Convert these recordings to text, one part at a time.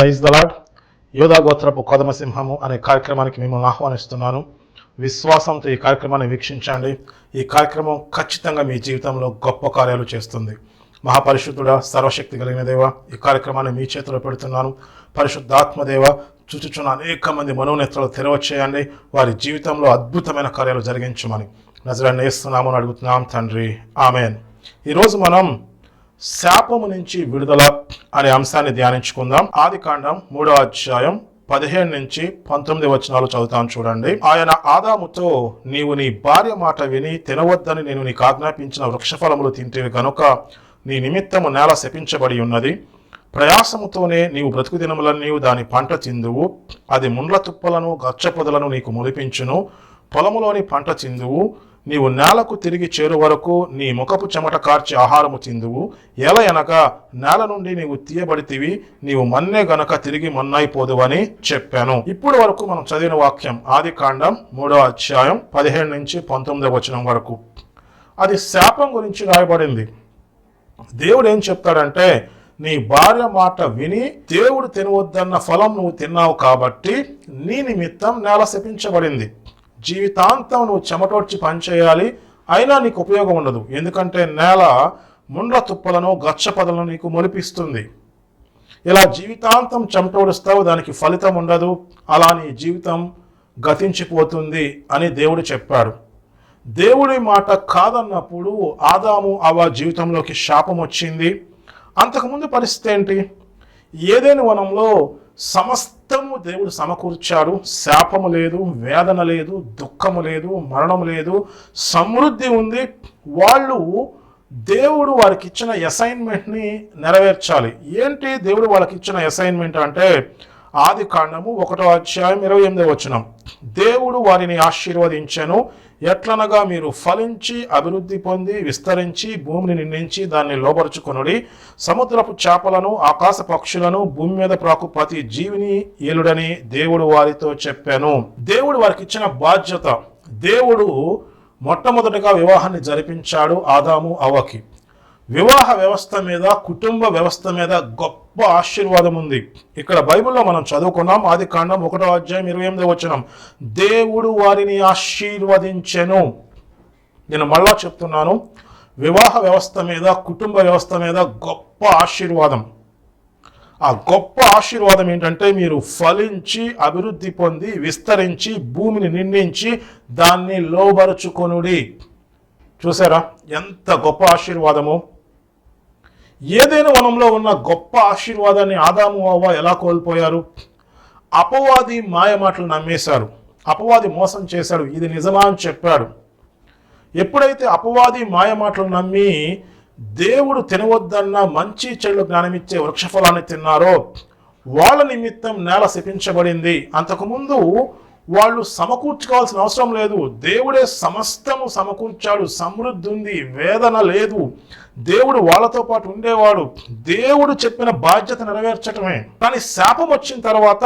Praise the lord. యోధా గోత్రపు కొదమసింహము అనే కార్యక్రమానికి మిమ్మల్ని ఆహ్వానిస్తున్నాను. విశ్వాసంతో ఈ కార్యక్రమాన్ని వీక్షించండి. ఈ కార్యక్రమం ఖచ్చితంగా మీ జీవితంలో గొప్ప కార్యాలు చేస్తుంది. మహాపరిశుద్ధుడా, సర్వశక్తి కలిగిన దేవ, ఈ కార్యక్రమాన్ని మీ చేతిలో పెడుతున్నాను. పరిశుద్ధాత్మదేవ, చుచుచున్న అనేక మంది మనోనేత్రాలు తెరవచేయండి. వారి జీవితంలో అద్భుతమైన కార్యాలు జరిగించమని నజరేయుడైన యేసు నామమున అడుగుతున్నాం తండ్రి, ఆమెన్. ఈరోజు మనం శాపము నుంచి విడుదల అనే అంశాన్ని ధ్యానించుకుందాం. ఆదికాండం 3వ అధ్యాయం 15 నుంచి 19 వచనాలు చదువుతాను చూడండి. ఆయన ఆదాముతో, నీవు నీ భార్య మాట విని తినవద్దని నేను నీకు ఆజ్ఞాపించిన వృక్షఫలములు తింటేవి గనుక నీ నిమిత్తము నేల శపించబడి ఉన్నది. ప్రయాసముతోనే నీవు బ్రతుకు దినములన్నీ దాని పంట తిందువు. అది ముండ్ల తుప్పలను గచ్చపొదలను నీకు మొలిపించును. పొలములోని పంట తిందువు. నీవు నేలకు తిరిగి చేరు వరకు నీ ముఖపు చెమట కార్చి ఆహారము తిందువు. ఎలయనగా నేల నుండి నీవు తీయబడితివి, నీవు మన్నే గనక తిరిగి మన్నైపోదువని చెప్పాను. ఇప్పుడు వరకు మనం చదివిన వాక్యం ఆదికాండం 3వ అధ్యాయం 15 నుంచి 19 వచనం వరకు. అది శాపం గురించి రాయబడింది. దేవుడు ఏం చెప్తాడంటే, నీ భార్య మాట విని దేవుడు తినవద్దన్న ఫలం నువ్వు తిన్నావు కాబట్టి నీ నిమిత్తం నేల శపించబడింది. జీవితాంతం నువ్వు చెమటోడ్చి పనిచేయాలి, అయినా నీకు ఉపయోగం ఉండదు. ఎందుకంటే నేల ముండ్ల తుప్పలను గచ్చపదలను నీకు మొలిపిస్తుంది. ఇలా జీవితాంతం చెమటోడుస్తావు, దానికి ఫలితం ఉండదు. అలా నీ జీవితం గతించిపోతుంది అని దేవుడు చెప్పాడు. దేవుడి మాట కాదన్నప్పుడు ఆదాము అవ్వ జీవితంలోకి శాపం వచ్చింది. అంతకుముందు పరిస్థితి ఏంటి? ఏదైనా వనంలో సమస్తము దేవుడు సమకూర్చాడు. శాపము లేదు, వేదన లేదు, దుఃఖము లేదు, మరణం లేదు, సమృద్ధి ఉంది. వాళ్ళు దేవుడు వారికి ఇచ్చిన అసైన్మెంట్ని నెరవేర్చాలి. ఏంటి దేవుడు వాళ్ళకి ఇచ్చిన అసైన్మెంట్ అంటే, ఆదికాండము 1వ అధ్యాయం 28వ వచనం. దేవుడు వారిని ఆశీర్వదించెను. ఎట్లనగా మీరు ఫలించి అభివృద్ధి పొంది విస్తరించి భూమిని నిండించి దాన్ని లోబరుచుకొనుడి. సముద్రపు చేపలను ఆకాశ పక్షులను భూమి మీద ప్రాకు ప్రతి జీవిని ఏలుడని దేవుడు వారితో చెప్పాను. దేవుడు వారికి ఇచ్చిన బాధ్యత. దేవుడు మొట్టమొదటిగా వివాహాన్ని జరిపించాడు ఆదాము అవ్వకి. వివాహ వ్యవస్థ మీద, కుటుంబ వ్యవస్థ మీద గొప్ప ఆశీర్వాదం ఉంది. ఇక్కడ బైబిల్లో మనం చదువుకున్నాం, ఆదికాండం 1వ అధ్యాయం 28వ వచనం. దేవుడు వారిని ఆశీర్వదించెను. నేను మళ్ళా చెప్తున్నాను, వివాహ వ్యవస్థ మీద, కుటుంబ వ్యవస్థ మీద గొప్ప ఆశీర్వాదం. ఆ గొప్ప ఆశీర్వాదం ఏంటంటే, మీరు ఫలించి అభివృద్ధి పొంది విస్తరించి భూమిని నిండించి దాన్ని లోబరుచుకొనుడి. చూసారా ఎంత గొప్ప ఆశీర్వాదము? ఏదైనా వనంలో ఉన్న గొప్ప ఆశీర్వాదాన్ని ఆదాము అవ్వ ఎలా కోల్పోయారు? అపవాది మాయ మాటలు నమ్మేశారు. అపవాది మోసం చేశాడు. ఇది నిజమా అని చెప్పాడు. ఎప్పుడైతే అపవాది మాయ మాటలు నమ్మి దేవుడు తినవద్దన్న మంచి చెడు జ్ఞానమిచ్చే వృక్షఫలాన్ని తిన్నారో వాళ్ళ నిమిత్తం నేల శపించబడింది. అంతకుముందు వాళ్ళు సమకూర్చుకోవాల్సిన అవసరం లేదు. దేవుడే సమస్తము సమకూర్చాడు. సమృద్ధి ఉంది, వేదన లేదు. దేవుడు వాళ్ళతో పాటు ఉండేవాడు. దేవుడు చెప్పిన బాధ్యత నెరవేర్చటమే. కానీ శాపం వచ్చిన తర్వాత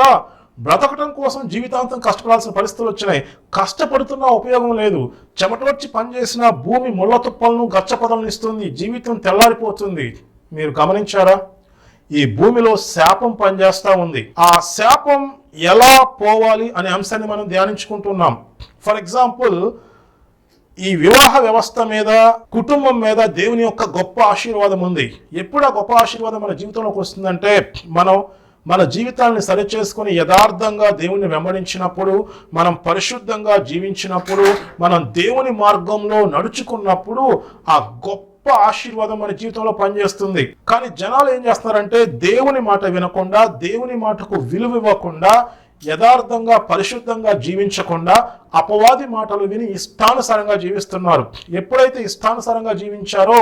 బ్రతకటం కోసం జీవితాంతం కష్టపడాల్సిన పరిస్థితులు వచ్చినాయి. కష్టపడుతున్నా ఉపయోగం లేదు. చెమటొచ్చి పనిచేసిన భూమి ముళ్ళ తుప్పలను గచ్చపదలను ఇస్తుంది. జీవితం తెల్లారిపోతుంది. మీరు గమనించారా? ఈ భూమిలో శాపం పనిచేస్తూ ఉంది. ఆ శాపం ఎలా పోవాలి అనే అంశాన్ని మనం ధ్యానించుకుంటున్నాం. ఫర్ ఎగ్జాంపుల్, ఈ వివాహ వ్యవస్థ మీద, కుటుంబం మీద దేవుని యొక్క గొప్ప ఆశీర్వాదం ఉంది. ఎప్పుడు ఆ గొప్ప ఆశీర్వాదం మన జీవితంలోకి వస్తుందంటే, మనం మన జీవితాన్ని సరిచేసుకుని యథార్థంగా దేవుని వెంబడించినప్పుడు, మనం పరిశుద్ధంగా జీవించినప్పుడు, మనం దేవుని మార్గంలో నడుచుకున్నప్పుడు ఆ గొప్ప ఆశీర్వాదం మన జీవితంలో పనిచేస్తుంది. కానీ జనాలు ఏం చేస్తున్నారంటే, దేవుని మాట వినకుండా, దేవుని మాటకు విలువ ఇవ్వకుండా, యథార్థంగా పరిశుద్ధంగా జీవించకుండా అపవాది మాటలు విని ఇష్టానుసారంగా జీవిస్తున్నారు. ఎప్పుడైతే ఇష్టానుసారంగా జీవించారో,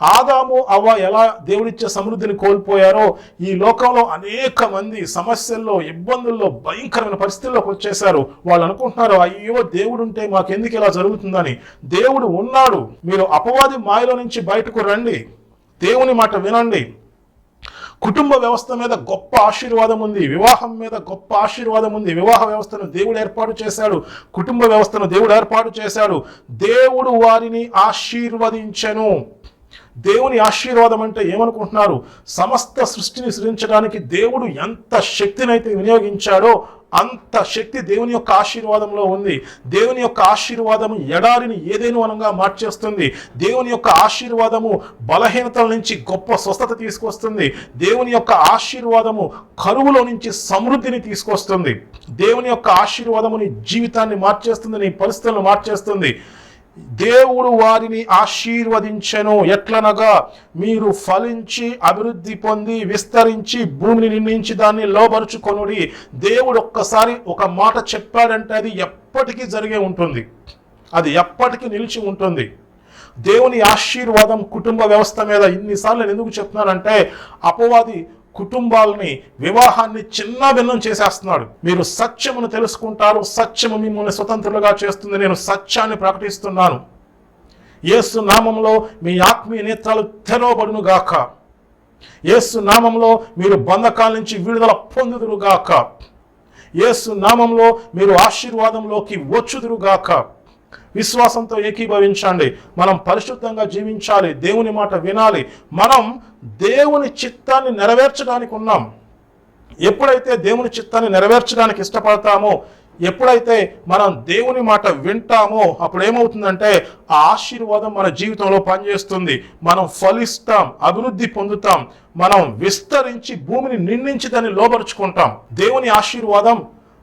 ఆదాము అవ్వ ఎలా దేవుడిచ్చే సమృద్ధిని కోల్పోయారో, ఈ లోకంలో అనేక మంది సమస్యల్లో, ఇబ్బందుల్లో, భయంకరమైన పరిస్థితుల్లోకి వచ్చేసారు. వాళ్ళు అనుకుంటున్నారు, అయ్యో దేవుడు ఉంటే మాకెందుకు ఇలా జరుగుతుందని. దేవుడు ఉన్నాడు. మీరు అపవాది మాయలో నుంచి బయటకు రండి, దేవుని మాట వినండి. కుటుంబ వ్యవస్థ మీద గొప్ప ఆశీర్వాదం ఉంది. వివాహం మీద గొప్ప ఆశీర్వాదం ఉంది. వివాహ వ్యవస్థను దేవుడు ఏర్పాటు చేశాడు. కుటుంబ వ్యవస్థను దేవుడు ఏర్పాటు చేశాడు. దేవుడు వారిని ఆశీర్వదించెను. దేవుని ఆశీర్వాదం అంటే ఏమనుకుంటున్నారు? సమస్త సృష్టిని సృజించడానికి దేవుడు ఎంత శక్తినైతే వినియోగించాడో అంత శక్తి దేవుని యొక్క ఆశీర్వాదంలో ఉంది. దేవుని యొక్క ఆశీర్వాదము ఎడారిని ఏదేను వనంగా మార్చేస్తుంది. దేవుని యొక్క ఆశీర్వాదము బలహీనతల నుంచి గొప్ప స్వస్థత తీసుకొస్తుంది. దేవుని యొక్క ఆశీర్వాదము కరువులో నుంచి సమృద్ధిని తీసుకొస్తుంది. దేవుని యొక్క ఆశీర్వాదము నీ జీవితాన్ని మార్చేస్తుంది, నీ పరిస్థితులను మార్చేస్తుంది. దేవుడు వారిని ఆశీర్వదించెను ఎట్లనగా, మీరు ఫలించి అభివృద్ధి పొంది విస్తరించి భూమిని నిండించి దాన్ని లోబరుచుకొనుడి. దేవుడు ఒక్కసారి ఒక మాట చెప్పాడంటే అది ఎప్పటికీ జరిగే ఉంటుంది, అది ఎప్పటికీ నిలిచి ఉంటుంది. దేవుని ఆశీర్వాదం కుటుంబ వ్యవస్థ మీద ఇన్నిసార్లు నేను ఎందుకు చెప్తున్నానంటే, అపవాది కుటుంబాలని, వివాహాన్ని చిన్న భిన్నం చేసేస్తున్నాడు. మీరు సత్యమును తెలుసుకుంటారు, సత్యము మిమ్మల్ని స్వతంత్రులుగా చేస్తుంది. నేను సత్యాన్ని ప్రకటిస్తున్నాను. యేసు నామంలో మీ ఆత్మీయ నేత్రాలు తెరవబడును గాక. యేసు నామంలో మీరు బంధకాల నుంచి విడుదల పొందుదురు గాక. యేసు నామంలో మీరు ఆశీర్వాదంలోకి వచ్చుదురు గాక. విశ్వాసంతో ఏకీభవించండి. మనం పరిశుద్ధంగా జీవించాలి, దేవుని మాట వినాలి. మనం దేవుని చిత్తాన్ని నెరవేర్చడానికి ఉన్నాం. ఎప్పుడైతే దేవుని చిత్తాన్ని నెరవేర్చడానికి ఇష్టపడతామో, ఎప్పుడైతే మనం దేవుని మాట వింటామో, అప్పుడు ఏమవుతుందంటే ఆ ఆశీర్వాదం మన జీవితంలో పనిచేస్తుంది. మనం ఫలిస్తాం, అభివృద్ధి పొందుతాం, మనం విస్తరించి భూమిని నిండించి దాన్ని లోబరుచుకుంటాం. దేవుని ఆశీర్వాదం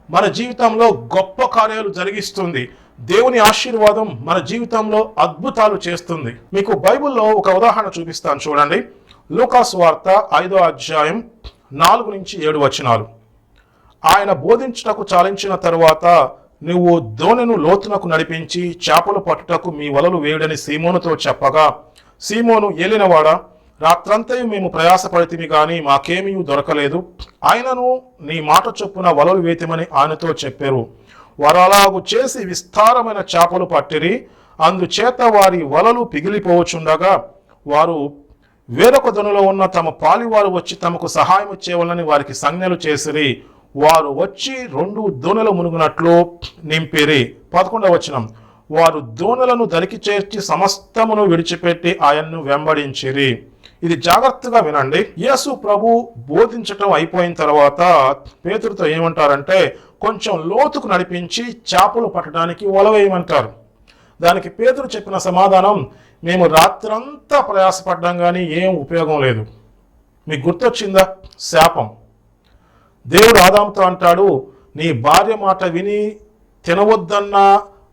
మన జీవితంలో గొప్ప కార్యాలు జరిగిస్తుంది. దేవుని ఆశీర్వాదం మన జీవితంలో అద్భుతాలు చేస్తుంది. మీకు బైబిల్లో ఒక ఉదాహరణ చూపిస్తాను చూడండి. లూకాసు వార్త 5వ అధ్యాయం 4 నుంచి 7 వచనాలు. ఆయన బోధించుటకు చాలించిన తరువాత, నువ్వు దోణెను లోతునకు నడిపించి చేపలు పట్టుటకు మీ వలలు వేయుడని సీమోనుతో చెప్పగా, సీమోను, ఏలినవాడా, రాత్రంతయు మేము ప్రయాసపడితిమి గాని మాకేమీ దొరకలేదు. ఆయనను నీ మాట చొప్పున వలలు వేతిమని ఆయనతో చెప్పారు. వారు అలాగు చేసి విస్తారమైన చేపలు పట్టిరి. అందుచేత వారి వలలు పిగిలిపోవచుండగా వారు వేరొక దొనలో ఉన్న తమ పాలివారు వచ్చి తమకు సహాయం చేయవాలని వారికి సంజ్ఞలు చేసిరి. వారు వచ్చి 2 దోణెలు మునుగునట్లు నింపిరి. 11వ వచనం. వారు దోణెలను దరికి చేర్చి సమస్తమును విడిచిపెట్టి ఆయన్ను వెంబడించిరి. ఇది జాగ్రత్తగా వినండి. యేసు ప్రభు బోధించటం అయిపోయిన తర్వాత పేతురుతో ఏమంటారంటే, కొంచెం లోతుకు నడిపించి చేపలు పట్టడానికి వల వేయమంటారు. దానికి పేతురు చెప్పిన సమాధానం, మేము రాత్రంతా ప్రయాసపడ్డాం కానీ ఏం ఉపయోగం లేదు. మీకు గుర్తొచ్చిందా? శాపం. దేవుడు ఆదాముతో అంటాడు, నీ భార్య మాట విని తినవద్దన్న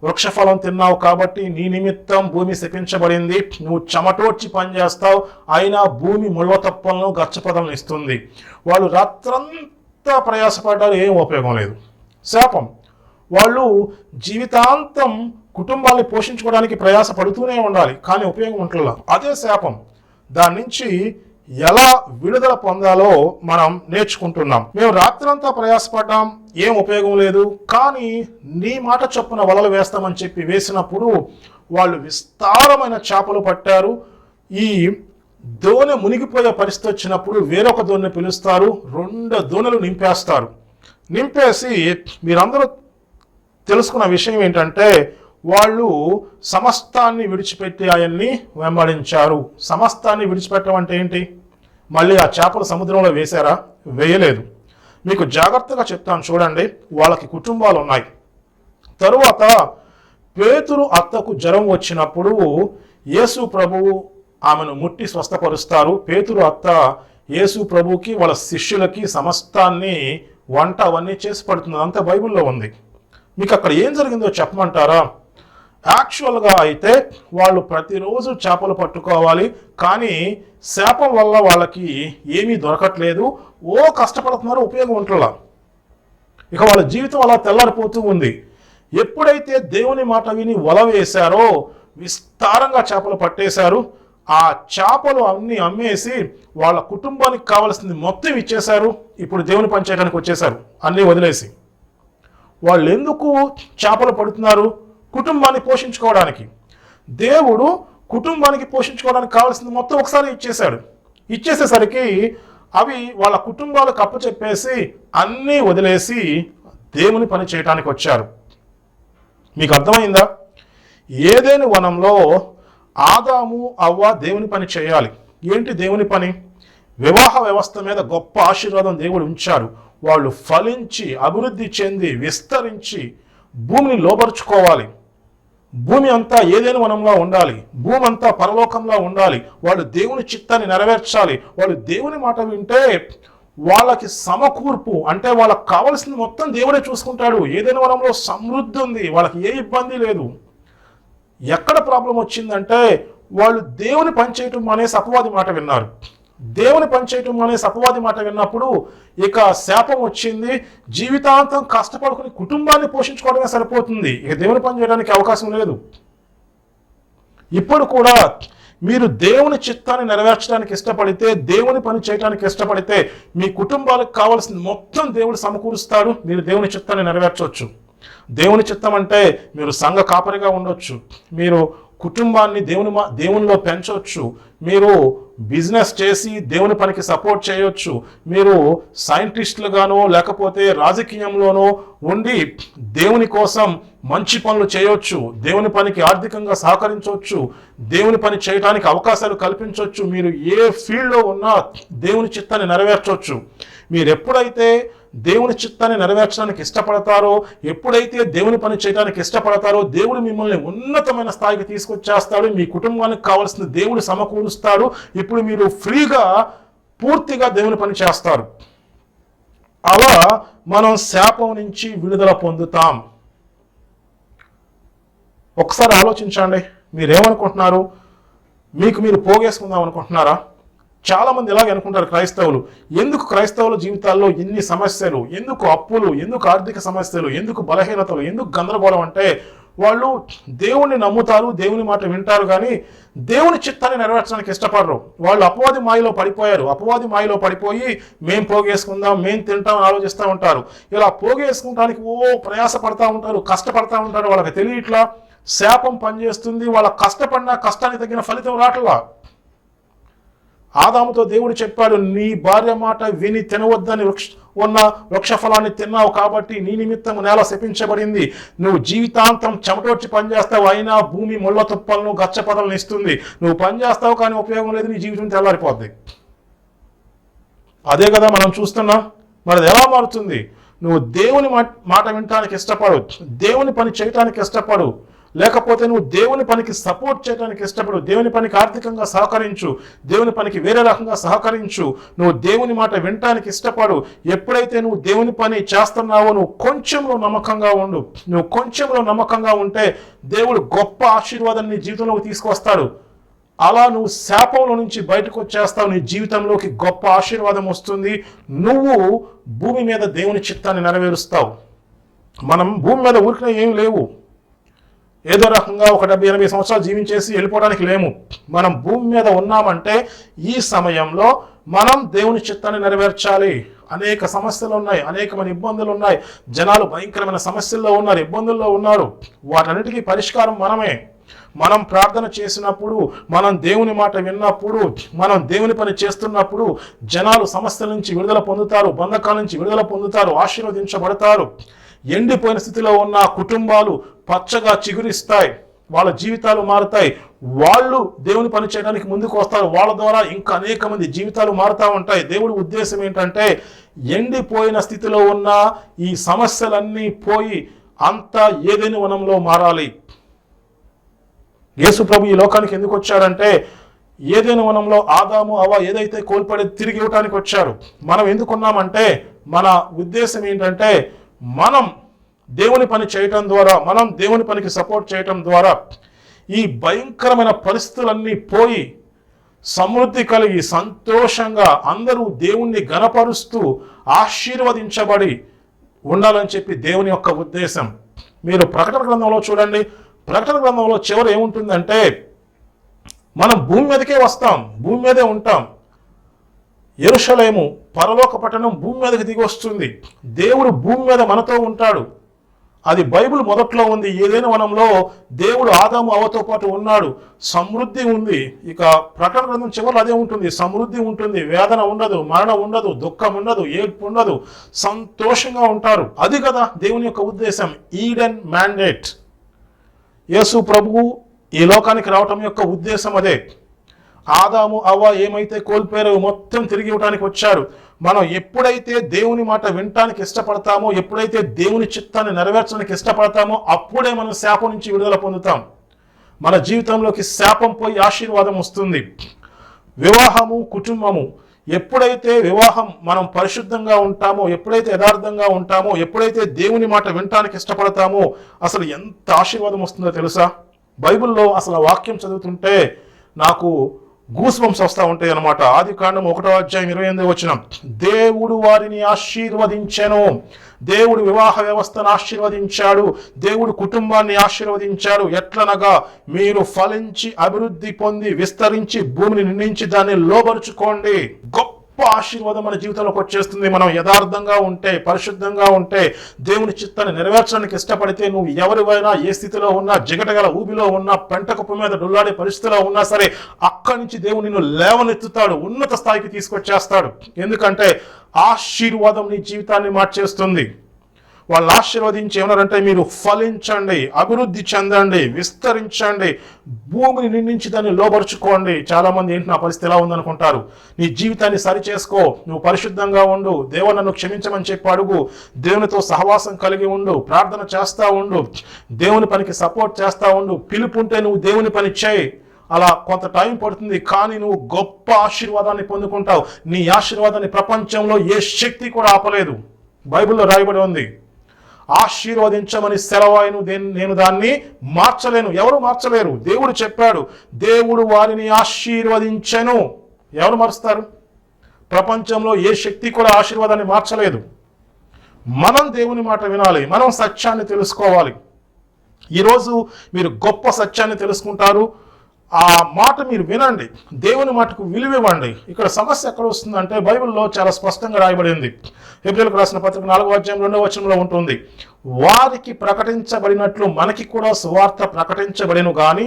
వృక్షఫలం తిన్నావు కాబట్టి నీ నిమిత్తం భూమి శపించబడింది. నువ్వు చెమటోడ్చి పనిచేస్తావు, అయినా భూమి ముళ్ళతప్పలను గచ్చపదలను ఇస్తుంది. వాళ్ళు రాత్రంతా ప్రయాసపడ్డారు, ఏం ఉపయోగం లేదు. శాపం. వాళ్ళు జీవితాంతం కుటుంబాన్ని పోషించుకోవడానికి ప్రయాస పడుతూనే ఉండాలి, కానీ ఉపయోగం ఉంటుందా? అదే శాపం. దాని నుంచి ఎలా విడుదల పొందాలో మనం నేర్చుకుంటున్నాం. మేము రాత్రంతా ప్రయాసపడ్డాం, ఏం ఉపయోగం లేదు, కానీ నీ మాట చొప్పున వలలు వేస్తామని చెప్పి వేసినప్పుడు వాళ్ళు విస్తారమైన చేపలు పట్టారు. ఈ దోణె మునిగిపోయే పరిస్థితి వచ్చినప్పుడు వేరొక దోణె పిలుస్తారు, 2 దోణెలు నింపేస్తారు. నింపేసి మీరందరూ తెలుసుకున్న విషయం ఏంటంటే, వాళ్ళు సమస్తాన్ని విడిచిపెట్టి ఆయన్ని వెంబడించారు. సమస్తాన్ని విడిచిపెట్టడం అంటే ఏంటి? మళ్ళీ ఆ చేపలు సముద్రంలో వేశారా? వేయలేదు. మీకు జాగ్రత్తగా చెప్తాను చూడండి. వాళ్ళకి కుటుంబాలు ఉన్నాయి. తరువాత పేతురు అత్తకు జ్వరం వచ్చినప్పుడు యేసు ప్రభువు ఆమెను ముట్టి స్వస్థపరుస్తారు. పేతురు అత్త యేసు ప్రభుకి వాళ్ళ శిష్యులకి సమస్తాన్ని వంట అవన్నీ చేసి పడుతుంది. అంతా బైబిల్లో ఉంది. మీకు అక్కడ ఏం జరిగిందో చెప్పమంటారా? యాక్చువల్గా అయితే వాళ్ళు ప్రతిరోజు చేపలు పట్టుకోవాలి, కానీ శాపం వల్ల వాళ్ళకి ఏమీ దొరకట్లేదు. కష్టపడుతున్నారు, ఉపయోగం ఉంటుందా. ఇక వాళ్ళ జీవితం అలా తెల్లారిపోతూ ఉంది. ఎప్పుడైతే దేవుని మాట విని వల వేశారో విస్తారంగా చేపలు పట్టేశారు. ఆ చేపలు అన్ని అమ్మేసి వాళ్ళ కుటుంబానికి కావాల్సింది మొత్తం ఇచ్చేశారు. ఇప్పుడు దేవుని పని చేయడానికి వచ్చేశారు, అన్నీ వదిలేసి. వాళ్ళు ఎందుకు చేపలు పడుతున్నారు? కుటుంబాన్ని పోషించుకోవడానికి. దేవుడు కుటుంబానికి పోషించుకోవడానికి కావాల్సింది మొత్తం ఒకసారి ఇచ్చేశాడు. ఇచ్చేసేసరికి అవి వాళ్ళ కుటుంబాలకు అప్పచెప్పేసి అన్నీ వదిలేసి దేవుని పని చేయడానికి వచ్చారు. మీకు అర్థమైందా? ఏదేని వనంలో ఆదాము అవ్వ దేవుని పని చేయాలి. ఏంటి దేవుని పని? వివాహ వ్యవస్థ మీద గొప్ప ఆశీర్వాదం దేవుడు ఉంచాడు. వాళ్ళు ఫలించి అభివృద్ధి చెంది విస్తరించి భూమిని లోపరుచుకోవాలి. భూమి అంతా ఏదైనా వనంలో ఉండాలి. భూమి అంతా పరలోకంలో ఉండాలి. వాళ్ళు దేవుని చిత్తాన్ని నెరవేర్చాలి. వాళ్ళు దేవుని మాట వింటే వాళ్ళకి సమకూర్పు, అంటే వాళ్ళకి కావలసింది మొత్తం దేవుడే చూసుకుంటాడు. ఏదైనా వనంలో సమృద్ధి ఉంది, వాళ్ళకి ఏ ఇబ్బంది లేదు. ఎక్కడ ప్రాబ్లం వచ్చిందంటే వాళ్ళు దేవుని పని చేయటం అనేసి అపవాది మాట విన్నారు. దేవుని పని చేయటం అనేసి అపవాది మాట విన్నప్పుడు ఇక శాపం వచ్చింది. జీవితాంతం కష్టపడుకుని కుటుంబాన్ని పోషించుకోవడమే సరిపోతుంది, ఇక దేవుని పని చేయడానికి అవకాశం లేదు. ఇప్పుడు కూడా మీరు దేవుని చిత్తాన్ని నెరవేర్చడానికి ఇష్టపడితే, దేవుని పని చేయడానికి ఇష్టపడితే మీ కుటుంబాలకు కావాల్సింది మొత్తం దేవుడు సమకూరుస్తాడు. మీరు దేవుని చిత్తాన్ని నెరవేర్చవచ్చు. దేవుని చిత్తం అంటే మీరు సంఘ కాపరిగా ఉండొచ్చు, మీరు కుటుంబాన్ని దేవునిలో పెంచవచ్చు, మీరు బిజినెస్ చేసి దేవుని పనికి సపోర్ట్ చేయొచ్చు, మీరు సైంటిస్టులుగానో లేకపోతే రాజకీయంలోనో ఉండి దేవుని కోసం మంచి పనులు చేయొచ్చు, దేవుని పనికి ఆర్థికంగా సహకరించవచ్చు, దేవుని పని చేయడానికి అవకాశాలు కల్పించవచ్చు. మీరు ఏ ఫీల్డ్లో ఉన్నా దేవుని చిత్తాన్ని నెరవేర్చవచ్చు. మీరు ఎప్పుడైతే దేవుని చిత్తాన్ని నెరవేర్చడానికి ఇష్టపడతారో, ఎప్పుడైతే దేవుని పని చేయడానికి ఇష్టపడతారో, దేవుడు మిమ్మల్ని ఉన్నతమైన స్థాయికి తీసుకొచ్చేస్తాడు. మీ కుటుంబానికి కావాల్సిన దేవుడు సమకూరుస్తాడు. ఇప్పుడు మీరు ఫ్రీగా పూర్తిగా దేవుని పని చేస్తారు. అలా మనం శాపం నుంచి విడుదల పొందుతాం. ఒకసారి ఆలోచించండి, మీరేమనుకుంటున్నారు? మీరు పోగేసుకుందాం అనుకుంటున్నారా? చాలా మంది ఇలాగే అనుకుంటారు క్రైస్తవులు. ఎందుకు క్రైస్తవుల జీవితాల్లో ఎన్ని సమస్యలు, ఎందుకు అప్పులు, ఎందుకు ఆర్థిక సమస్యలు, ఎందుకు బలహీనతలు, ఎందుకు గందరగోళం అంటే వాళ్ళు దేవుణ్ణి నమ్ముతారు, దేవుని మాట వింటారు, కానీ దేవుని చిత్తాన్ని నెరవేర్చడానికి ఇష్టపడరు. వాళ్ళు అపవాది మాయలో పడిపోయారు. అపవాది మాయలో పడిపోయి మేం పోగేసుకుందాం, మేం తింటాం అని ఆలోచిస్తూ ఉంటారు. ఇలా పోగేసుకుంటానికి ప్రయాస పడతా ఉంటారు, కష్టపడతా ఉంటారు. వాళ్ళకి తెలియట్లా శాపం పనిచేస్తుంది. వాళ్ళ కష్టపడినా కష్టానికి తగిన ఫలితం రావట్లా. ఆదాముతో దేవుడు చెప్పాడు, నీ భార్య మాట విని తినవద్దని ఉన్న వృక్ష ఫలాన్ని తిన్నావు కాబట్టి నీ నిమిత్తం నేల శపించబడింది. నువ్వు జీవితాంతం చెమటోడ్చి పనిచేస్తావు, అయినా భూమి ముళ్ళ తుప్పలను గచ్చపదలను ఇస్తుంది. నువ్వు పనిచేస్తావు కానీ ఉపయోగం లేదు, నీ జీవితం తెల్లారిపోద్ది. అదే కదా మనం చూస్తున్నాం. మరి అది ఎలా మారుతుంది? నువ్వు దేవుని మాట వినటానికి ఇష్టపడు, దేవుని పని చేయటానికి ఇష్టపడు, లేకపోతే నువ్వు దేవుని పనికి సపోర్ట్ చేయడానికి ఇష్టపడు, దేవుని పనికి ఆర్థికంగా సహకరించు, దేవుని పనికి వేరే రకంగా సహకరించు, నువ్వు దేవుని మాట వినటానికి ఇష్టపడు. ఎప్పుడైతే నువ్వు దేవుని పని చేస్తున్నావో నువ్వు కొంచెంలో నమ్మకంగా ఉండు. నువ్వు కొంచెంలో నమ్మకంగా ఉంటే దేవుడు గొప్ప ఆశీర్వాదాన్ని నీ జీవితంలోకి తీసుకొస్తాడు. అలా నువ్వు శాపంలో నుంచి బయటకు వచ్చేస్తావు. నీ జీవితంలోకి గొప్ప ఆశీర్వాదం వస్తుంది. నువ్వు భూమి మీద దేవుని చిత్తాన్ని నెరవేరుస్తావు. మనం భూమి మీద ఊరికనే ఏమి లేవు, ఏదో రకంగా ఒక 70-80 సంవత్సరాలు జీవించేసి వెళ్ళిపోవడానికి లేము. మనం భూమి మీద ఉన్నామంటే ఈ సమయంలో మనం దేవుని చిత్తాన్ని నెరవేర్చాలి. అనేక సమస్యలు ఉన్నాయి, అనేకమైన ఇబ్బందులు ఉన్నాయి. జనాలు భయంకరమైన సమస్యల్లో ఉన్నారు, ఇబ్బందుల్లో ఉన్నారు. వాటన్నిటికీ పరిష్కారం మనమే. మనం ప్రార్థన చేసినప్పుడు, మనం దేవుని మాట విన్నప్పుడు, మనం దేవుని పని చేస్తున్నప్పుడు జనాలు సమస్యల నుంచి విడుదల పొందుతారు, బంధకాల నుంచి విడుదల పొందుతారు, ఆశీర్వదించబడతారు. ఎండిపోయిన స్థితిలో ఉన్న కుటుంబాలు పచ్చగా చిగురిస్తాయి, వాళ్ళ జీవితాలు మారుతాయి. వాళ్ళు దేవుని పని చేయడానికి ముందుకు వస్తారు. వాళ్ళ ద్వారా ఇంకా అనేక మంది జీవితాలు మారుతూ ఉంటాయి. దేవుడి ఉద్దేశం ఏంటంటే ఎండిపోయిన స్థితిలో ఉన్న ఈ సమస్యలన్నీ పోయి అంతా ఏదైనా వనంలో మారాలి. యేసు ప్రభు ఈ లోకానికి ఎందుకు వచ్చాడంటే ఏదైనా వనంలో ఆదాము అవ్వ ఏదైతే కోల్పడి తిరిగి ఇవ్వటానికి వచ్చారు. మనం ఎందుకున్నామంటే మన ఉద్దేశం ఏంటంటే మనం దేవుని పని చేయటం ద్వారా, మనం దేవుని పనికి సపోర్ట్ చేయటం ద్వారా ఈ భయంకరమైన పరిస్థితులన్నీ పోయి సమృద్ధి కలిగి సంతోషంగా అందరూ దేవుణ్ణి గణపరుస్తూ ఆశీర్వదించబడి ఉండాలని చెప్పి దేవుని యొక్క ఉద్దేశం. మీరు ప్రకటన గ్రంథంలో చూడండి. ప్రకటన గ్రంథంలో చివరి ఏముంటుందంటే మనం భూమి మీదకే వస్తాం, భూమి మీదే ఉంటాం. యెరూషలేము పరలోక పట్టణం భూమి మీదకి దిగి వస్తుంది. దేవుడు భూమి మీద మనతో ఉంటాడు. అది బైబిల్ మొదట్లో ఉంది. ఏదైనా వనంలో దేవుడు ఆదాము అవ్వతో పాటు ఉన్నాడు. సమృద్ధి ఉంది. ఇక ప్రకటన గ్రంథం చివరిలో అదే ఉంటుంది. సమృద్ధి ఉంటుంది, వేదన ఉండదు, మరణం ఉండదు, దుఃఖం ఉండదు, ఏడ్పు ఉండదు, సంతోషంగా ఉంటారు. అది కదా దేవుని యొక్క ఉద్దేశం. Eden mandate. యేసు ప్రభువు ఈ లోకానికి రావటం యొక్క ఉద్దేశం అదే. ఆదాము అవ్వ ఏమైతే కోల్పోయారో మొత్తం తిరిగి ఇవ్వడానికి వచ్చారు. మనం ఎప్పుడైతే దేవుని మాట వినటానికి ఇష్టపడతామో, ఎప్పుడైతే దేవుని చిత్తాన్ని నెరవేర్చడానికి ఇష్టపడతామో అప్పుడే మనం శాపం నుంచి విడుదల పొందుతాం. మన జీవితంలోకి శాపం పోయి ఆశీర్వాదం వస్తుంది. వివాహము, కుటుంబము, ఎప్పుడైతే వివాహం మనం పరిశుద్ధంగా ఉంటామో, ఎప్పుడైతే యథార్థంగా ఉంటామో, ఎప్పుడైతే దేవుని మాట వినటానికి ఇష్టపడతామో అసలు ఎంత ఆశీర్వాదం వస్తుందో తెలుసా? బైబిల్లో అసలు వాక్యం చదువుతుంటే నాకు గూస్ బంప్స్ వస్తూ ఉంటాయి అనమాట. ఆదికాండం 1:28 దేవుడు వారిని ఆశీర్వదించెను. దేవుడు వివాహ వ్యవస్థను ఆశీర్వదించాడు. దేవుడు కుటుంబాన్ని ఆశీర్వదించాడు. ఎట్లనగా మీరు ఫలించి అభివృద్ధి పొంది విస్తరించి భూమిని నిండించి దాన్ని లోబరుచుకోండి. గొప్ప ఆశీర్వాదం మన జీవితంలోకి వచ్చేస్తుంది. మనం యథార్థంగా ఉంటే, పరిశుద్ధంగా ఉంటే, దేవుని చిత్తాన్ని నెరవేర్చడానికి ఇష్టపడితే, నువ్వు ఎవరివైనా ఏ స్థితిలో ఉన్నా, జిగటగల ఊబిలో ఉన్నా, పెంటకప్పు మీద డొల్లాడే పరిస్థితిలో ఉన్నా సరే అక్కడి నుంచి దేవుడు నిన్ను లేవనెత్తుతాడు, ఉన్నత స్థాయికి తీసుకొచ్చేస్తాడు. ఎందుకంటే ఆశీర్వాదం నీ జీవితాన్ని మార్చేస్తుంది. వాళ్ళు ఆశీర్వదించి ఏమన్నారంటే, మీరు ఫలించండి, అభివృద్ధి చెందండి, విస్తరించండి, భూమిని నిండించి దాన్ని లోబరుచుకోండి. చాలా మంది ఏంటి నా పరిస్థితి ఎలా ఉందనుకుంటారు. నీ జీవితాన్ని సరి చేసుకో, నువ్వు పరిశుద్ధంగా ఉండు, దేవుడు నన్ను క్షమించమని చెప్పి అడుగు, దేవునితో సహవాసం కలిగి ఉండు, ప్రార్థన చేస్తా ఉండు, దేవుని పనికి సపోర్ట్ చేస్తా ఉండు, పిలుపుంటే నువ్వు దేవుని పని చేయి. అలా కొంత టైం పడుతుంది, కానీ నువ్వు గొప్ప ఆశీర్వాదాన్ని పొందుకుంటావు. నీ ఆశీర్వాదాన్ని ప్రపంచంలో ఏ శక్తి కూడా ఆపలేదు. బైబిల్లో రాయబడి ఉంది, ఆశీర్వదించమని సెలవాయను, నేను దాన్ని మార్చలేను. ఎవరు మార్చలేరు. దేవుడు చెప్పాడు, దేవుడు వారిని ఆశీర్వదించెను. ఎవరు మారుస్తారు? ప్రపంచంలో ఏ శక్తి కూడా ఆశీర్వాదాన్ని మార్చలేదు. మనం దేవుని మాట వినాలి, మనం సత్యాన్ని తెలుసుకోవాలి. ఈరోజు మీరు గొప్ప సత్యాన్ని తెలుసుకుంటారు. ఆ మాట మీరు వినండి, దేవుని మాటకు విలువివ్వండి. ఇక్కడ సమస్య ఎక్కడ వస్తుందంటే బైబిల్లో చాలా స్పష్టంగా రాయబడింది. హెబ్రీయులకు రాసిన పత్రిక 4:2 ఉంటుంది, వారికి ప్రకటించబడినట్లు మనకి కూడా సువార్త ప్రకటించబడిను గాని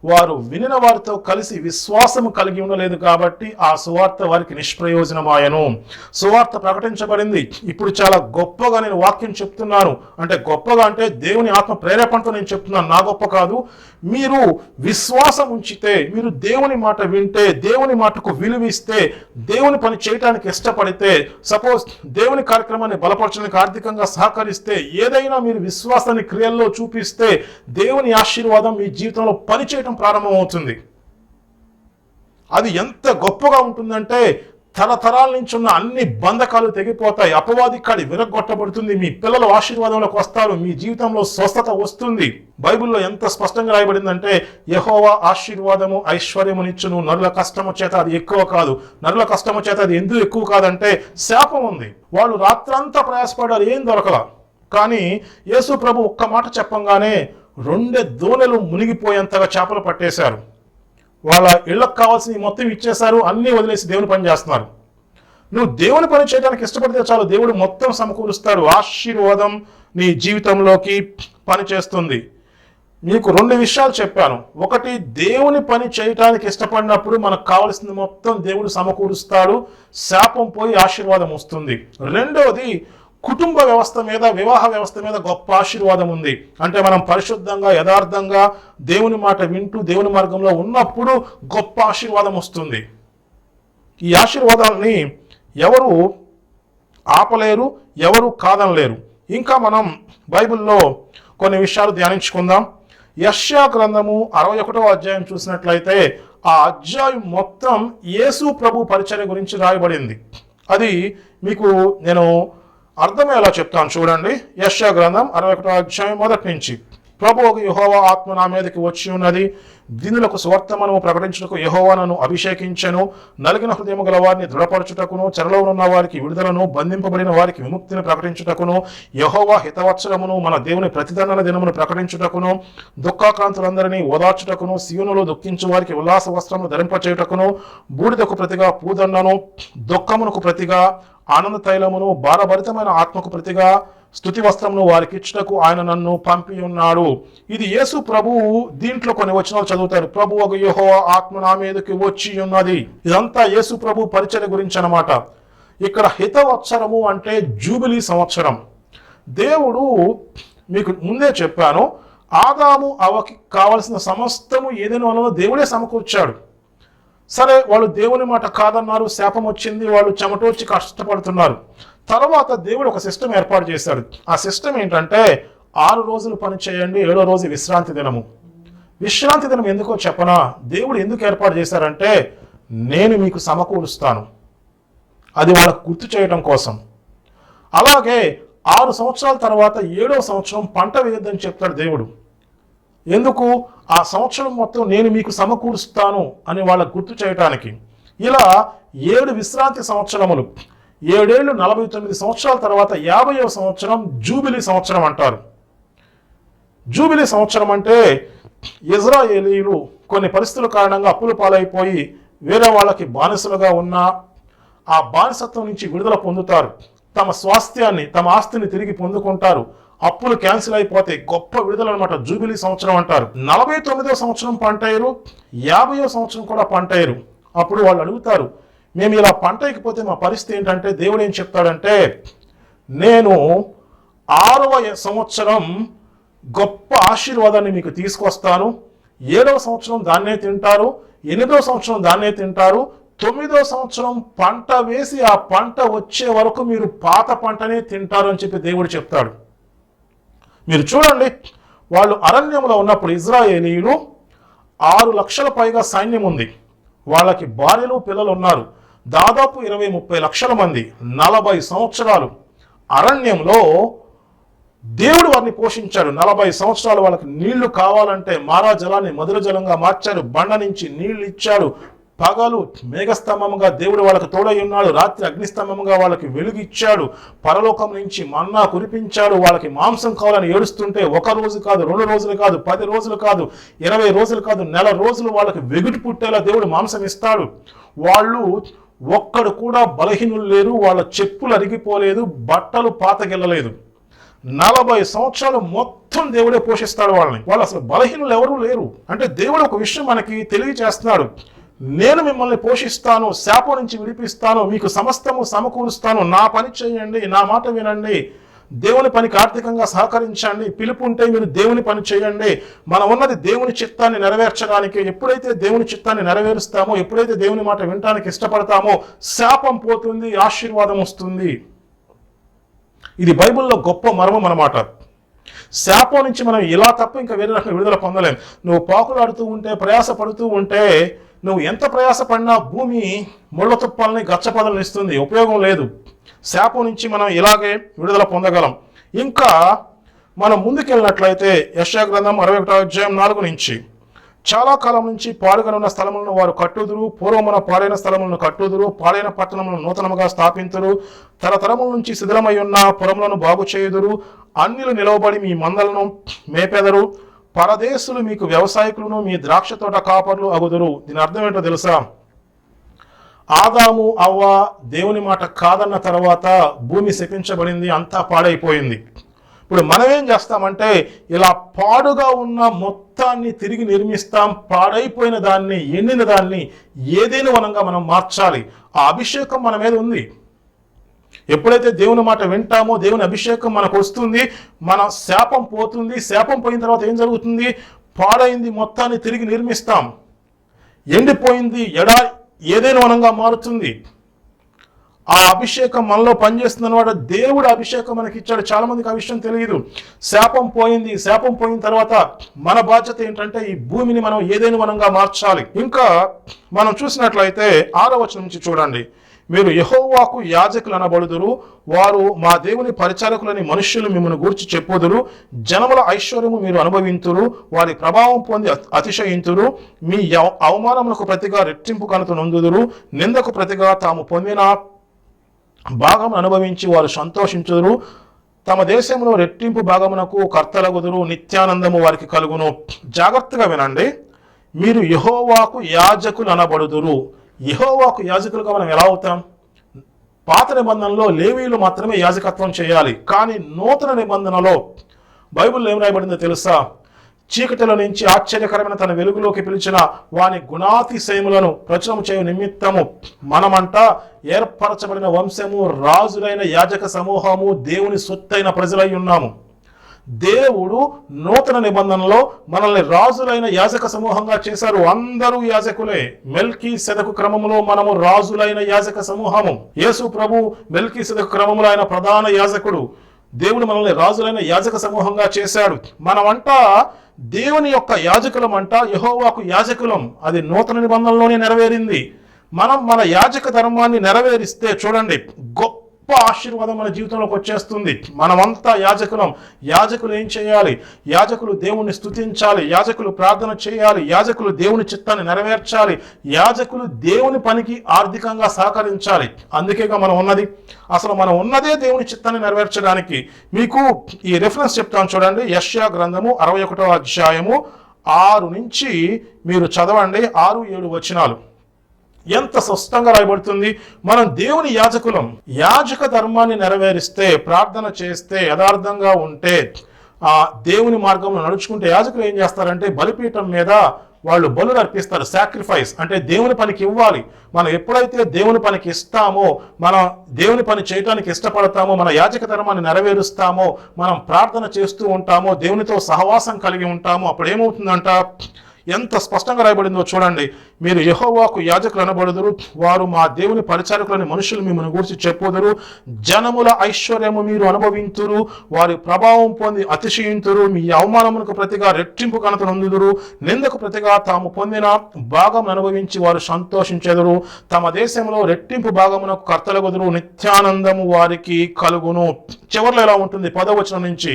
వారు వినిన వారితో కలిసి విశ్వాసము కలిగి ఉండలేదు కాబట్టి ఆ సువార్త వారికి నిష్ప్రయోజనమాయను. సువార్త ప్రకటించబడింది. ఇప్పుడు చాలా గొప్పగా నేను వాక్యం చెప్తున్నాను. అంటే గొప్పగా అంటే దేవుని ఆత్మ ప్రేరేపణతో నేను చెప్తున్నాను, నా గొప్ప కాదు. మీరు విశ్వాసం ఉంచితే, మీరు దేవుని మాట వింటే, దేవుని మాటకు విలువిస్తే, దేవుని పని చేయడానికి ఇష్టపడితే, సపోజ్ దేవుని కార్యక్రమాన్ని బలపరచడానికి ఆర్థికంగా సహకరిస్తే, ఏదైనా మీరు విశ్వాసాన్ని క్రియల్లో చూపిస్తే దేవుని ఆశీర్వాదం మీ జీవితంలో పనిచేయడం ప్రారంభమవుతుంది. అది ఎంత గొప్పగా ఉంటుందంటే తరతరాల నుంచి ఉన్న అన్ని బంధకాలు తెగిపోతాయి, అపవాది కాడి విరగొట్టబడుతుంది, మీ పిల్లలు ఆశీర్వాదంలోకి వస్తారు, మీ జీవితంలో స్వస్థత వస్తుంది. బైబిల్లో ఎంత స్పష్టంగా రాయబడిందంటే, యెహోవా ఆశీర్వాదము ఐశ్వర్యమునిచ్చును, నరుల కష్టము చేత అది ఎక్కువ కాదు. నరుల కష్టము చేత అది ఎందుకు ఎక్కువ కాదంటే శాపం ఉంది. వాళ్ళు రాత్రంతా ప్రయాసపడారు, ఏం దొరకల. కానీ యేసు ప్రభు ఒక్క మాట చెప్పంగానే 2 దోణెలు మునిగిపోయేంతగా చేపలు పట్టేశారు. వాళ్ళ ఇళ్లకు కావాల్సిన మొత్తం ఇచ్చేశారు, అన్నీ వదిలేసి దేవుని పని చేస్తున్నారు. నువ్వు దేవుని పని చేయడానికి ఇష్టపడితే చాలు, దేవుడు మొత్తం సమకూరుస్తాడు. ఆశీర్వాదం నీ జీవితంలోకి పని చేస్తుంది. మీకు 2 విషయాలు చెప్పాను. ఒకటి, దేవుని పని చేయటానికి ఇష్టపడినప్పుడు మనకు కావలసింది మొత్తం దేవుడు సమకూరుస్తాడు, శాపం పోయి ఆశీర్వాదం వస్తుంది. రెండవది, కుటుంబ వ్యవస్థ మీద, వివాహ వ్యవస్థ మీద గొప్ప ఆశీర్వాదం ఉంది. అంటే మనం పరిశుద్ధంగా, యథార్థంగా దేవుని మాట వింటూ దేవుని మార్గంలో ఉన్నప్పుడు గొప్ప ఆశీర్వాదం వస్తుంది. ఈ ఆశీర్వాదాన్ని ఎవరు ఆపలేరు, ఎవరు కాదనలేరు. ఇంకా మనం బైబిల్లో కొన్ని విషయాలు ధ్యానించుకుందాం. యెషయా గ్రంథము 61 చూసినట్లయితే ఆ అధ్యాయం మొత్తం యేసు ప్రభు పరిచర్య గురించి రాయబడింది. అది మీకు నేను అర్థమయ్యేలా చెప్తాను, చూడండి. యెషయా గ్రంథం 61 మొదటి నుంచి, ప్రభువు యెహోవా ఆత్మ నా మీదకి వచ్చి ఉన్నది, దీనులకు సువర్తమానము ప్రకటించుటకు యెహోవా నన్ను అభిషేకించెను, నలిగిన హృదయము గల వారిని దృఢపరచుటకును, చెరలో ఉన్న వారికి విడుదలను, బంధింపబడిన వారికి విముక్తిని ప్రకటించుటకును, యెహోవా హితవత్సరమును మన దేవుని ప్రతిదండన దినమును ప్రకటించుటకును, దుఃఖాక్రాంతులందరినీ ఓదార్చుటకును, సియోనులో దుఃఖించు వారికి ఉల్లాస వస్త్రమును ధరింపచేయుటకును, బూడిదకు ప్రతిగా పూదండను, దుఃఖమునకు ప్రతిగా ఆనంద తైలమును, భారభరితమైన ఆత్మకు ప్రతిగా స్తుతి వస్త్రమును వారికి ఇచ్చుటకు ఆయన నన్ను పంపి ఉన్నాడు. ఇది యేసు ప్రభువు. దీంట్లో కొన్ని వచనాలు చదువుతారు. ప్రభువు యెహోవా ఆత్మ నా మీదకి వచ్చి ఉన్నది. ఇదంతా యేసు ప్రభు పరిచర్య గురించి అన్నమాట. ఇక్కడ హితవత్సరము అంటే జూబిలీ సంవత్సరం. దేవుడు, మీకు ముందే చెప్పాను, ఆదాము అవ్వకి కావలసిన సమస్తము ఏదైనా వలలో దేవుడే సమకూర్చాడు. సరే, వాళ్ళు దేవుని మాట కాదన్నారు, శాపం వచ్చింది, వాళ్ళు చెమటోర్చి కష్టపడుతున్నారు. తర్వాత దేవుడు ఒక సిస్టమ్ ఏర్పాటు చేశాడు. ఆ సిస్టమ్ ఏంటంటే 6 రోజులు పని చేయండి, 7వ రోజు విశ్రాంతి దినము. విశ్రాంతి దినం ఎందుకో చెప్పనా? దేవుడు ఎందుకు ఏర్పాటు చేశారంటే నేను మీకు సమకూరుస్తాను, అది వాళ్ళకు గుర్తు చేయడం కోసం. అలాగే 6 సంవత్సరాల తర్వాత 7వ సంవత్సరం పంట వేయొద్దని చెప్తాడు దేవుడు. ఎందుకు? ఆ సంవత్సరం మొత్తం నేను మీకు సమకూరుస్తాను అని వాళ్ళకు గుర్తు చేయటానికి. ఇలా 7 విశ్రాంతి సంవత్సరములు, 7 ఏళ్ళు 49 సంవత్సరాల తర్వాత 50వ సంవత్సరం జూబిలీ సంవత్సరం అంటారు. జూబిలీ సంవత్సరం అంటే ఇజ్రాయేలీయులు కొన్ని పరిస్థితుల కారణంగా అప్పుల పాలైపోయి వేరే వాళ్ళకి బానిసలుగా ఉన్న ఆ బానిసత్వం నుంచి విడుదల పొందుతారు. తమ స్వాస్థ్యాన్ని, తమ ఆస్తిని తిరిగి పొందుకుంటారు. అప్పులు క్యాన్సిల్ అయిపోతే గొప్ప విడుదల అనమాట. జూబిలీ సంవత్సరం అంటారు. 49వ సంవత్సరం పంటయ్యరు, 50వ సంవత్సరం కూడా పంటయ్యరు. అప్పుడు వాళ్ళు అడుగుతారు, మేము ఇలా పంట అయిపోతే మా పరిస్థితి ఏంటంటే దేవుడు ఏం చెప్తాడంటే నేను 6వ సంవత్సరం గొప్ప ఆశీర్వాదాన్ని మీకు తీసుకొస్తాను, 7వ సంవత్సరం దాన్నే తింటారు, 8వ సంవత్సరం దాన్నే తింటారు, 9వ సంవత్సరం పంట వేసి ఆ పంట వచ్చే వరకు మీరు పాత పంటనే తింటారు అని చెప్పి దేవుడు చెప్తాడు. మీరు చూడండి, వాళ్ళు అరణ్యంలో ఉన్నప్పుడు ఇజ్రాయేలీయులు 6 లక్షల పైగా సైన్యం ఉంది. వాళ్ళకి భార్యలు పిల్లలు ఉన్నారు. దాదాపు 20-30 లక్షల మంది. 40 సంవత్సరాలు అరణ్యంలో దేవుడు వారిని పోషించాడు. 40 సంవత్సరాలు వాళ్ళకి నీళ్లు కావాలంటే మారా జలాన్ని మధుర జలంగా మార్చాడు. బండ నుంచి నీళ్లు ఇచ్చాడు. పగలు మేఘస్తంభముగా దేవుడు వాళ్ళకి తోడై ఉన్నాడు. రాత్రి అగ్నిస్తంభముగా వాళ్ళకి వెలుగిచ్చాడు. పరలోకం నుంచి మన్నా కురిపించాడు. వాళ్ళకి మాంసం కావాలని ఏడుస్తుంటే 1 రోజు కాదు, 2 రోజులు కాదు, 10 రోజులు కాదు, 20 రోజులు కాదు, 1 రోజులు వాళ్ళకి వెగుటి పుట్టేలా దేవుడు మాంసం ఇస్తాడు. వాళ్ళు ఒక్కడు కూడా బలహీనులు లేరు. వాళ్ళ చెప్పులు అరిగిపోలేదు, బట్టలు పాతగెళ్ళలేదు. 40 సంవత్సరాలు మొత్తం దేవుడే పోషిస్తాడు వాళ్ళని. వాళ్ళు అసలు బలహీనులు ఎవరూ లేరు. అంటే దేవుడు ఒక విషయం మనకి తెలియజేస్తున్నాడు, నేను మిమ్మల్ని పోషిస్తాను, శాపం నుంచి విడిపిస్తాను, మీకు సమస్తము సమకూరుస్తాను, నా పని చేయండి, నా మాట వినండి, దేవుని పనికి ఆర్థికంగా సహకరించండి, పిలుపు ఉంటే మీరు దేవుని పని చేయండి. మనం ఉన్నది దేవుని చిత్తాన్ని నెరవేర్చడానికి. ఎప్పుడైతే దేవుని చిత్తాన్ని నెరవేరుస్తామో, ఎప్పుడైతే దేవుని మాట వినటానికి ఇష్టపడతామో శాపం పోతుంది, ఆశీర్వాదం వస్తుంది. ఇది బైబిల్లో గొప్ప మర్మం అన్నమాట. శాపం నుంచి మనం ఇలా తప్ప ఇంకా వేరే రకంగా విడుదల పొందలేం. నువ్వు పాకులాడుతూ ఉంటే, ప్రయాస పడుతూ ఉంటే, నువ్వు ఎంత ప్రయాసపడినా భూమి ముళ్ళ తుప్పల్ని గచ్చపదలను ఇస్తుంది, ఉపయోగం లేదు. శాపం నుంచి మనం ఇలాగే విడుదల పొందగలం. ఇంకా మనం ముందుకెళ్ళినట్లయితే యెషయా గ్రంథం 61వ అధ్యాయం 4 నుంచి, చాలా కాలం నుంచి పాడుగనున్న స్థలములను వారు కట్టుదురు, పూర్వమున పాడైన స్థలములను కట్టుదురు, పాడైన పట్టణములను నూతనముగా స్థాపింతురు, తరతరముల నుంచి శిథిలమై ఉన్న పురములను బాగు చేయుదురు, అన్యులు నిలవబడి మీ మందలను మేపెదరు, పరదేశులు మీకు వ్యవసాయకులను మీ ద్రాక్ష తోట కాపర్లు అగుదురు. దీని అర్థం ఏంటో తెలుసా? ఆదాము అవ్వ దేవుని మాట కాదన్న తర్వాత భూమి శపించబడింది, అంతా పాడైపోయింది. ఇప్పుడు మనం ఏం చేస్తామంటే ఇలా పాడుగా ఉన్న మొత్తాన్ని తిరిగి నిర్మిస్తాం. పాడైపోయిన దాన్ని, ఎండిన దాన్ని ఏదైనా వనంగా మనం మార్చాలి. ఆ అభిషేకం మన మీద ఉంది. ఎప్పుడైతే దేవుని మాట వింటామో దేవుని అభిషేకం మనకు వస్తుంది, మన శాపం పోతుంది. శాపం పోయిన తర్వాత ఏం జరుగుతుంది? పాడైంది మొత్తాన్ని తిరిగి నిర్మిస్తాం. ఎండిపోయింది ఏదైనా వనంగా మారుతుంది. ఆ అభిషేకం మనలో పనిచేస్తుంది అన్నమాట. దేవుడు అభిషేకం మనకి ఇచ్చాడు. చాలా మందికి ఆ విషయం తెలియదు. శాపం పోయింది. శాపం పోయిన తర్వాత మన బాధ్యత ఏంటంటే ఈ భూమిని మనం ఏదైనా వనంగా మార్చాలి. ఇంకా మనం చూసినట్లయితే 6వ వచనం నుంచి చూడండి, మీరు యెహోవాకు యాజకులు అనబడుదురు, వారు మా దేవుని పరిచారకులని మనుష్యులు మిమ్మల్ని గూర్చి చెప్పుదురు, జనముల ఐశ్వర్యము మీరు అనుభవింతురు, వారి ప్రభావం పొంది అతిశయింతురు, మీ అవమానములకు ప్రతిగా రెట్టింపు ఘనత నొందుదురు, నిందకు ప్రతిగా తాము పొందిన భాగం అనుభవించి వారు సంతోషించుదురు, తమ దేశంలో రెట్టింపు భాగమునకు కర్తలగుదురు, నిత్యానందము వారికి కలుగును. జాగ్రత్తగా వినండి, మీరు యెహోవాకు యాజకులు అనబడుదురు. యెహోవాకు యాజకులుగా మనం ఎలా అవుతాం? పాత నిబంధనలో లేవీయులు మాత్రమే యాజకత్వం చేయాలి. కానీ నూతన నిబంధనలో బైబిల్లో ఏం రాయబడిందో తెలుసా? చీకటిలో నుంచి ఆశ్చర్యకరమైన తన వెలుగులోకి పిలిచిన వాని గుణాతిశయములను ప్రచురం చేయు నిమిత్తము మనమంతా ఏర్పరచబడిన వంశము, రాజులైన యాజక సమూహము, దేవుని సొత్తైన ప్రజలై ఉన్నాము. దేవుడు నూతన నిబంధనలో మనల్ని రాజులైన యాజక సమూహంగా చేశారు. అందరూ యాజకులే. మెల్కీసెదకు క్రమంలో మనము రాజులైన యాజక సమూహము. యేసు ప్రభు మెల్కీసెదకు క్రమంలో ఆయన ప్రధాన యాజకుడు. దేవుడు మనల్ని రాజులైన యాజక సమూహంగా చేశాడు. మనమంట దేవుని యొక్క యాజకులమంట, యెహోవాకు యాజకులం. అది నూతన నిబంధనలోనే నెరవేరింది. మనం మన యాజక ధర్మాన్ని నెరవేరిస్తే చూడండి, గొప్ప ఆశీర్వాదం మన జీవితంలోకి వచ్చేస్తుంది. మనమంతా యాజకులం. యాజకులు ఏం చేయాలి? యాజకులు దేవుణ్ణి స్తుతించాలి, యాజకులు ప్రార్థన చేయాలి, యాజకులు దేవుని చిత్తాన్ని నెరవేర్చాలి, యాజకులు దేవుని పనికి ఆర్థికంగా సహకరించాలి. అందుకేగా మనం ఉన్నది. అసలు మనం ఉన్నదే దేవుని చిత్తాన్ని నెరవేర్చడానికి. మీకు ఈ రెఫరెన్స్ చెప్తాను చూడండి. యెషయా గ్రంథము 61వ అధ్యాయము 6 నుంచి మీరు చదవండి. 6-7 వచనాలు ఎంత స్పష్టంగా రాయబడుతుంది. మనం దేవుని యాజకులం. యాజక ధర్మాన్ని నెరవేరిస్తే, ప్రార్థన చేస్తే, యథార్థంగా ఉంటే, దేవుని మార్గంలో నడుచుకుంటే యాజకులు ఏం చేస్తారంటే బలిపీఠం మీద వాళ్ళు బలులు అర్పిస్తారు. సాక్రిఫైస్ అంటే దేవుని పనికి ఇవ్వాలి. మనం ఎప్పుడైతే దేవుని పనికి ఇస్తామో, మనం దేవుని పని చేయడానికి ఇష్టపడతామో, మన యాజక ధర్మాన్ని నెరవేరుస్తామో, మనం ప్రార్థన చేస్తూ ఉంటామో, దేవునితో సహవాసం కలిగి ఉంటామో, అప్పుడు ఏమవుతుందంట, ఎంత స్పష్టంగా రాయబడిందో చూడండి. మీరు యెహోవాకు యాజకులు అనబడుదురు, వారు మా దేవుని పరిచారకులని మనుషులు మిమ్మల్ని గురించి చెప్పుదురు. జనముల ఐశ్వర్యము మీరు అనుభవింతురు, వారి ప్రభావం పొంది అతిశయింతురు. మీ అవమానమునకు ప్రతిగా రెట్టింపు ఘనత నొందుదురు. నిందకు ప్రతిగా తాము పొందిన భాగం అనుభవించి వారు సంతోషించెదరు. తమ దేశంలో రెట్టింపు భాగమునకు కర్తలగుదురు. నిత్యానందము వారికి కలుగును. చివర్లో ఎలా ఉంటుంది? 10వ వచనం నుంచి,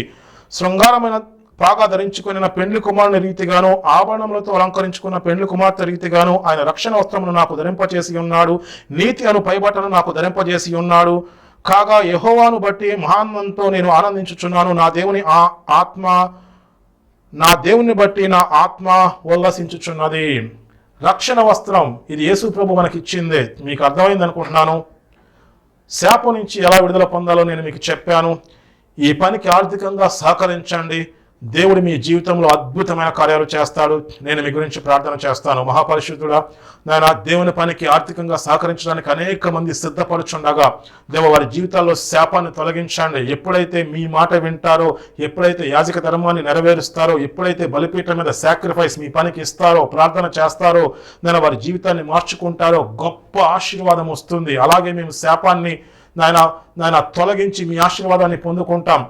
శృంగారమైన పాగా ధరించుకున్న పెండ్లి కుమారుని రీతిగాను, ఆభరణములతో అలంకరించుకున్న పెండ్లి కుమార్తె రీతిగాను ఆయన రక్షణ వస్త్రమును నాకు ధరింపచేసి ఉన్నాడు. నీతి అను పైబట్టను నాకు ధరింపజేసి ఉన్నాడు. కాగా యెహోవాను బట్టి మహానందంతో నేను ఆనందించుచున్నాను. నా దేవుని బట్టి నా ఆత్మ ఉల్లసించుచున్నది. రక్షణ వస్త్రం ఇది యేసు ప్రభు మనకి ఇచ్చిందే. మీకు అర్థమైంది అనుకుంటున్నాను. శాపం నుంచి ఎలా విడుదల పొందాలో నేను మీకు చెప్పాను. ఈ పనికి ఆర్థికంగా సహకరించండి. దేవుడు మీ జీవితంలో అద్భుతమైన కార్యాలు చేస్తాడు. నేను మీ గురించి ప్రార్థన చేస్తాను. మహాపరిశుద్ధుడా, నాయన, దేవుని పనికి ఆర్థికంగా సహకరించడానికి అనేక మంది సిద్ధపడుచుండగా దేవ వారి జీవితాల్లో శాపాన్ని తొలగించండి. ఎప్పుడైతే మీ మాట వింటారో, ఎప్పుడైతే యాజక ధర్మాన్ని నెరవేరుస్తారో, ఎప్పుడైతే బలిపీఠం మీద సాక్రిఫైస్ మీ పనికి ఇస్తారో, ప్రార్థన చేస్తారో, నేను వారి జీవితాన్ని మార్చుకుంటారో గొప్ప ఆశీర్వాదం వస్తుంది. అలాగే మేము శాపాన్ని నాయన తొలగించి మీ ఆశీర్వాదాన్ని పొందుకుంటాం.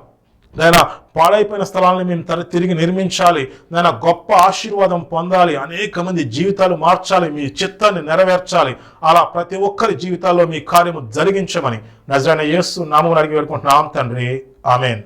నాయన పాడైపోయిన స్థలాలను మేము తిరిగి నిర్మించాలి. నాయన గొప్ప ఆశీర్వాదం పొందాలి. అనేక మంది జీవితాలు మార్చాలి. మీ చిత్తాన్ని నెరవేర్చాలి. అలా ప్రతి ఒక్కరి జీవితాల్లో మీ కార్యము జరిగించమని నజరేయుడైన యేసు నామమున అడిగి వేడుకుంటున్నాం తండ్రి. ఆమేన్.